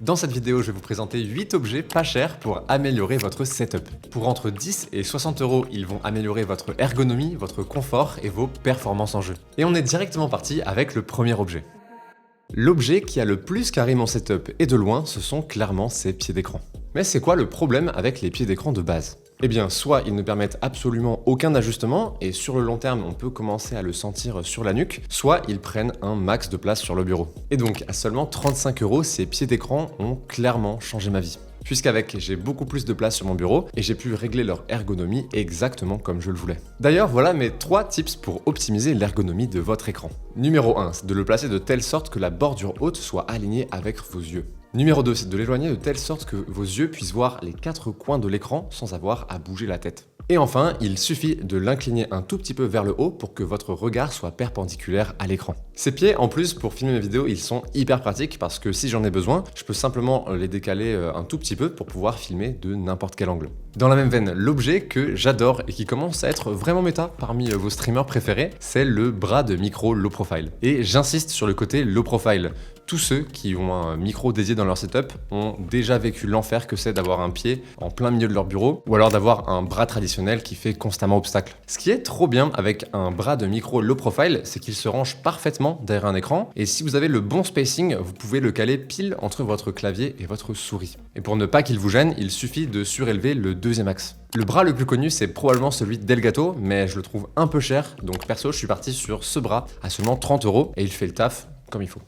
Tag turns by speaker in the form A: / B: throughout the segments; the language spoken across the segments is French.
A: Dans cette vidéo, je vais vous présenter 8 objets pas chers pour améliorer votre setup. Pour entre 10 et 60 euros, ils vont améliorer votre ergonomie, votre confort et vos performances en jeu. Et on est directement parti avec le premier objet. L'objet qui a le plus carré mon setup et de loin, ce sont clairement ces pieds d'écran. Mais c'est quoi le problème avec les pieds d'écran de base ? Eh bien, soit ils ne permettent absolument aucun ajustement, et sur le long terme, on peut commencer à le sentir sur la nuque, soit ils prennent un max de place sur le bureau. Et donc, à seulement 35 euros, ces pieds d'écran ont clairement changé ma vie. Puisqu'avec, j'ai beaucoup plus de place sur mon bureau et j'ai pu régler leur ergonomie exactement comme je le voulais. D'ailleurs, voilà mes 3 tips pour optimiser l'ergonomie de votre écran. Numéro 1, c'est de le placer de telle sorte que la bordure haute soit alignée avec vos yeux. Numéro 2, c'est de l'éloigner de telle sorte que vos yeux puissent voir les 4 coins de l'écran sans avoir à bouger la tête. Et enfin, il suffit de l'incliner un tout petit peu vers le haut pour que votre regard soit perpendiculaire à l'écran. Ces pieds, en plus, pour filmer mes vidéos, ils sont hyper pratiques parce que si j'en ai besoin, je peux simplement les décaler un tout petit peu pour pouvoir filmer de n'importe quel angle. Dans la même veine, l'objet que j'adore et qui commence à être vraiment méta parmi vos streamers préférés, c'est le bras de micro low profile. Et j'insiste sur le côté low profile. Tous ceux qui ont un micro dédié dans leur setup ont déjà vécu l'enfer que c'est d'avoir un pied en plein milieu de leur bureau ou alors d'avoir un bras traditionnel qui fait constamment obstacle. Ce qui est trop bien avec un bras de micro low profile, c'est qu'il se range parfaitement derrière un écran et si vous avez le bon spacing, vous pouvez le caler pile entre votre clavier et votre souris. Et pour ne pas qu'il vous gêne, il suffit de surélever le deuxième axe. Le bras le plus connu, c'est probablement celui d'Elgato, mais je le trouve un peu cher, donc perso, je suis parti sur ce bras à seulement 30 euros et il fait le taf comme il faut.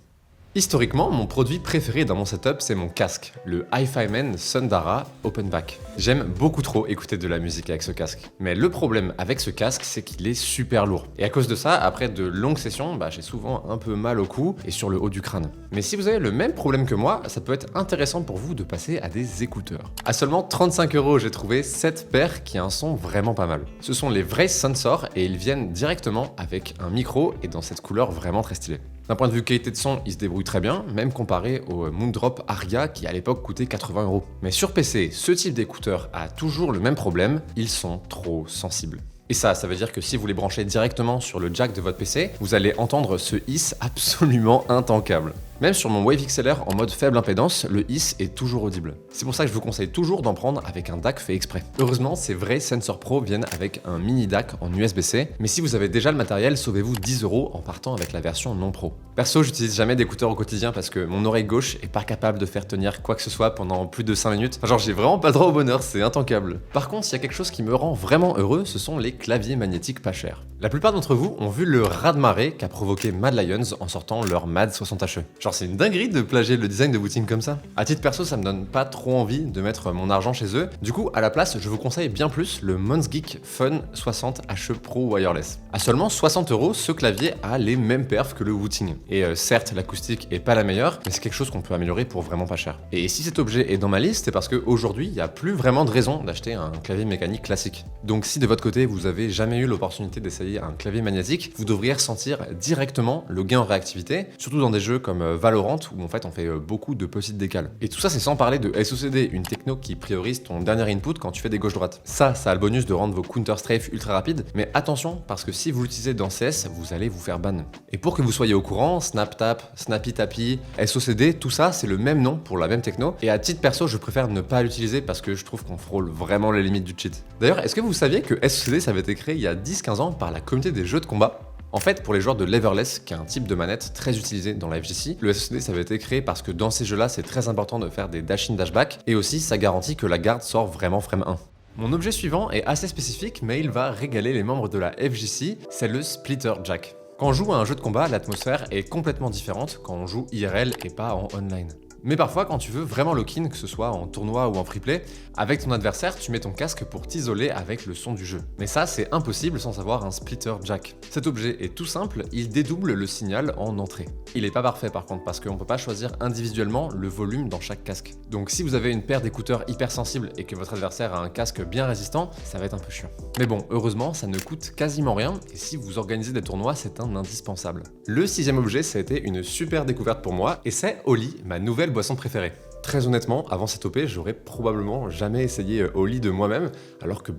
A: Historiquement, mon produit préféré dans mon setup, c'est mon casque, le HiFiMan Sundara Open Back. J'aime beaucoup trop écouter de la musique avec ce casque. Mais le problème avec ce casque, c'est qu'il est super lourd. Et à cause de ça, après de longues sessions, j'ai souvent un peu mal au cou et sur le haut du crâne. Mais si vous avez le même problème que moi, ça peut être intéressant pour vous de passer à des écouteurs. À seulement 35 euros, j'ai trouvé 7 paires qui a un son vraiment pas mal. Ce sont les vrais Sensor et ils viennent directement avec un micro et dans cette couleur vraiment très stylée. D'un point de vue qualité de son, ils se débrouillent très bien, même comparé au Moondrop Aria qui à l'époque coûtait 80 euros. Mais sur PC, ce type d'écouteurs a toujours le même problème, ils sont trop sensibles. Et ça veut dire que si vous les branchez directement sur le jack de votre PC, vous allez entendre ce hiss absolument intankable. Même sur mon Wave XLR en mode faible impédance, le hiss est toujours audible. C'est pour ça que je vous conseille toujours d'en prendre avec un DAC fait exprès. Heureusement, ces vrais Sensor Pro viennent avec un mini DAC en USB-C, mais si vous avez déjà le matériel, sauvez-vous 10 euros en partant avec la version non pro. Perso, j'utilise jamais d'écouteurs au quotidien parce que mon oreille gauche est pas capable de faire tenir quoi que ce soit pendant plus de 5 minutes. Enfin, genre, j'ai vraiment pas le droit au bonheur, c'est intankable. Par contre, s'il y a quelque chose qui me rend vraiment heureux, ce sont les claviers magnétiques pas chers. La plupart d'entre vous ont vu le raz-de-marée qu'a provoqué Mad Lions en sortant leur Mad 60HE. Genre, c'est une dinguerie de plagier le design de Wooting comme ça. À titre perso, ça me donne pas trop envie de mettre mon argent chez eux. Du coup, à la place, je vous conseille bien plus le Monsgeek Fun 60HE Pro Wireless. À seulement 60 euros, ce clavier a les mêmes perfs que le Wooting. Et certes, l'acoustique est pas la meilleure, mais c'est quelque chose qu'on peut améliorer pour vraiment pas cher. Et si cet objet est dans ma liste, c'est parce qu'aujourd'hui, il n'y a plus vraiment de raison d'acheter un clavier mécanique classique. Donc si de votre côté, vous avez jamais eu l'opportunité d'essayer un clavier magnétique, vous devriez ressentir directement le gain en réactivité, surtout dans des jeux comme Valorant où en fait on fait beaucoup de petites décales. Et tout ça c'est sans parler de SOCD, une techno qui priorise ton dernier input quand tu fais des gauche-droite. Ça a le bonus de rendre vos counter-strafe ultra rapides, mais attention parce que si vous l'utilisez dans CS, vous allez vous faire ban. Et pour que vous soyez au courant, SnapTap, SnappyTappy, SOCD, tout ça c'est le même nom pour la même techno, et à titre perso je préfère ne pas l'utiliser parce que je trouve qu'on frôle vraiment les limites du cheat. D'ailleurs, est-ce que vous saviez que SOCD ça avait été créé il y a 10-15 ans par la communauté des jeux de combat ? En fait, pour les joueurs de Leverless, qui est un type de manette très utilisé dans la FGC, le SOCD ça avait été créé parce que dans ces jeux-là, c'est très important de faire des dash-in, dash-back, et aussi ça garantit que la garde sort vraiment frame 1. Mon objet suivant est assez spécifique, mais il va régaler les membres de la FGC, c'est le Splitter Jack. Quand on joue à un jeu de combat, l'atmosphère est complètement différente quand on joue IRL et pas en online. Mais parfois, quand tu veux vraiment lock-in, que ce soit en tournoi ou en free-play, avec ton adversaire, tu mets ton casque pour t'isoler avec le son du jeu. Mais ça, c'est impossible sans avoir un splitter jack. Cet objet est tout simple, il dédouble le signal en entrée. Il est pas parfait par contre, parce qu'on peut pas choisir individuellement le volume dans chaque casque. Donc si vous avez une paire d'écouteurs hypersensibles et que votre adversaire a un casque bien résistant, ça va être un peu chiant. Mais bon, heureusement, ça ne coûte quasiment rien, et si vous organisez des tournois, c'est un indispensable. Le 6e objet, ça a été une super découverte pour moi, et c'est Oli, ma nouvelle boisson préférée. Très honnêtement, avant cette OP, j'aurais probablement jamais essayé Oli de moi-même, alors que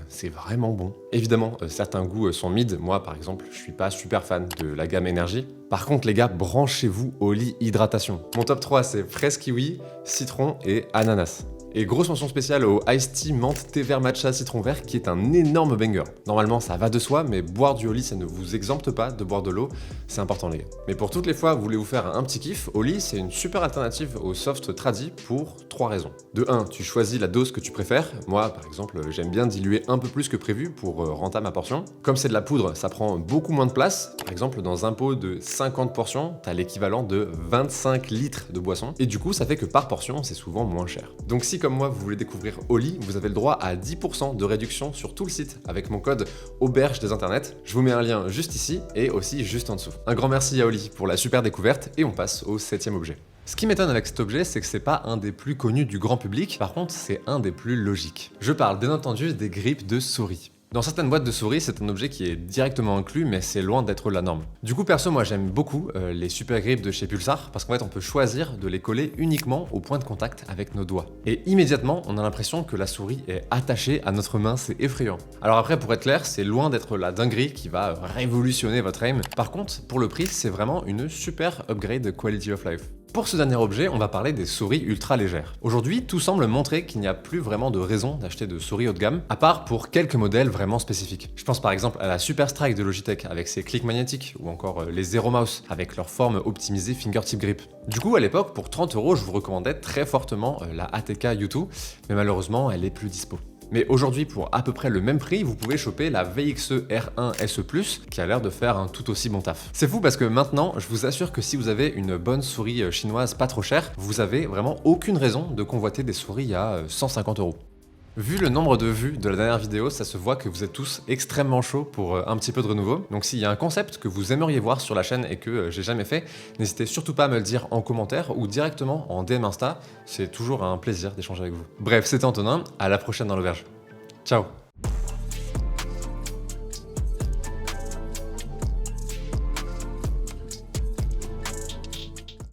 A: c'est vraiment bon. Évidemment, certains goûts sont mid. Moi, par exemple, je suis pas super fan de la gamme énergie. Par contre, les gars, branchez-vous Oli hydratation. Mon top 3, c'est fraise kiwi, citron et ananas. Et grosse mention spéciale au Iced Tea menthe thé vert matcha citron vert qui est un énorme banger. Normalement ça va de soi, mais boire du Oli ça ne vous exempte pas de boire de l'eau, c'est important les gars. Mais pour toutes les fois vous voulez vous faire un petit kiff, Oli c'est une super alternative au soft tradi pour 3 raisons. De 1, tu choisis la dose que tu préfères. Moi par exemple j'aime bien diluer un peu plus que prévu pour renter ma portion. Comme c'est de la poudre, ça prend beaucoup moins de place. Par exemple dans un pot de 50 portions, t'as l'équivalent de 25 litres de boisson. Et du coup ça fait que par portion c'est souvent moins cher. Donc si comme moi vous voulez découvrir Oli, vous avez le droit à 10% de réduction sur tout le site avec mon code auberge des internets. Je vous mets un lien juste ici et aussi juste en dessous. Un grand merci à Oli pour la super découverte et on passe au 7e objet. Ce qui m'étonne avec cet objet, c'est que c'est pas un des plus connus du grand public, par contre c'est un des plus logiques. Je parle bien entendu des grippes de souris. Dans certaines boîtes de souris, c'est un objet qui est directement inclus, mais c'est loin d'être la norme. Du coup, perso, moi j'aime beaucoup les super grips de chez Pulsar, parce qu'en fait on peut choisir de les coller uniquement au point de contact avec nos doigts. Et immédiatement, on a l'impression que la souris est attachée à notre main, c'est effrayant. Alors après, pour être clair, c'est loin d'être la dinguerie qui va révolutionner votre aim. Par contre, pour le prix, c'est vraiment une super upgrade quality of life. Pour ce dernier objet, on va parler des souris ultra légères. Aujourd'hui, tout semble montrer qu'il n'y a plus vraiment de raison d'acheter de souris haut de gamme, à part pour quelques modèles vraiment spécifiques. Je pense par exemple à la Super Strike de Logitech avec ses clics magnétiques, ou encore les Zero Mouse avec leur forme optimisée fingertip grip. Du coup, à l'époque, pour 30 €, je vous recommandais très fortement la ATK U2, mais malheureusement, elle est plus dispo. Mais aujourd'hui, pour à peu près le même prix, vous pouvez choper la VXE R1 SE+, qui a l'air de faire un tout aussi bon taf. C'est fou parce que maintenant, je vous assure que si vous avez une bonne souris chinoise pas trop chère, vous avez vraiment aucune raison de convoiter des souris à 150 €. Vu le nombre de vues de la dernière vidéo, ça se voit que vous êtes tous extrêmement chauds pour un petit peu de renouveau. Donc s'il y a un concept que vous aimeriez voir sur la chaîne et que j'ai jamais fait, n'hésitez surtout pas à me le dire en commentaire ou directement en DM Insta. C'est toujours un plaisir d'échanger avec vous. Bref, c'était Antonin, à la prochaine dans l'auberge. Ciao!